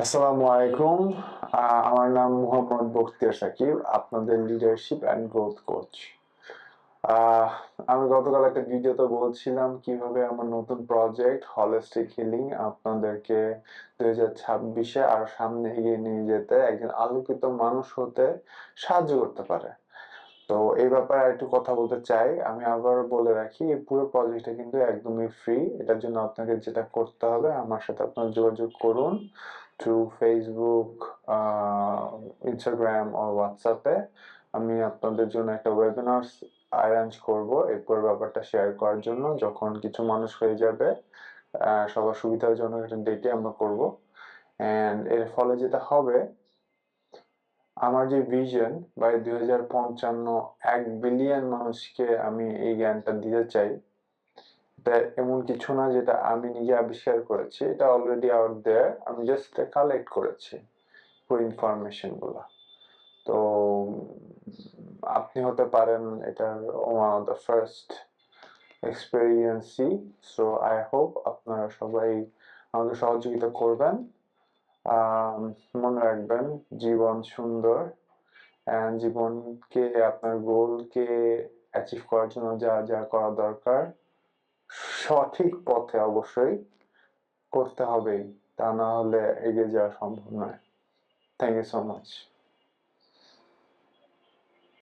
আসসালামু আলাইকুম। আমার নাম মোহাম্মদ বখতিয়ার সাকিব, আপনাদের লিডারশিপ অ্যান্ড গ্রোথ কোচ। আহ, আমি গতকাল একটা ভিডিওতে বলছিলাম কিভাবে আমার নতুন প্রজেক্ট হলিস্টিক হিলিং আপনাদেরকে 2026-এ আর সামনে এগিয়ে নিয়ে যেতে, একজন আলোকিত মানুষ হতে সাহায্য করতে পারে। তো এই ব্যাপারে একটু কথা বলতে চাই। আমি আবার বলে রাখি, এই পুরো প্রজেক্টটা কিন্তু একদমই ফ্রি। এটার জন্য আপনাকে যেটা করতে হবে, আমার সাথে আপনার যোগাযোগ করুন থ্রু ফেসবুক, ইনস্টাগ্রাম ও হোয়াটসঅ্যাপে। আমি আপনাদের জন্য একটা ওয়েবিনার অ্যারেঞ্জ করব এই পুরো ব্যাপারটা শেয়ার করার জন্য। যখন কিছু মানুষ হয়ে যাবে, সবার সুবিধার জন্য একটা ডেটে আমরা করব। অ্যান্ড এর ফলে যেটা হবে, আমার যে ভিশন বাই 2055 1 বিলিয়ন মানুষকে আমি এই জ্ঞানটা দিতে চাই। এটা এমন কিছু না যেটা আমি নিজে আবিষ্কার করেছি, এটা অলরেডি আউট দেয়ার। আমি জাস্ট কালেক্ট করেছি পুরো ইনফরমেশন গুলা। তো আপনি হতে পারেন এটার ওয়ান অফ দ্য ফার্স্ট এক্সপেরিয়েন্সই। সো আই হোপ আপনারা সবাই আমাকে সহযোগিতা করবেন। মনে রাখবেন, জীবন সুন্দর, জীবনকে, আপনার গোলকে অ্যাচিভ করার জন্য যা যা করা দরকার সঠিক পথে অবশ্যই করতে হবেই, তা না হলে এগিয়ে যাওয়া সম্ভব নয়। Thank you so much.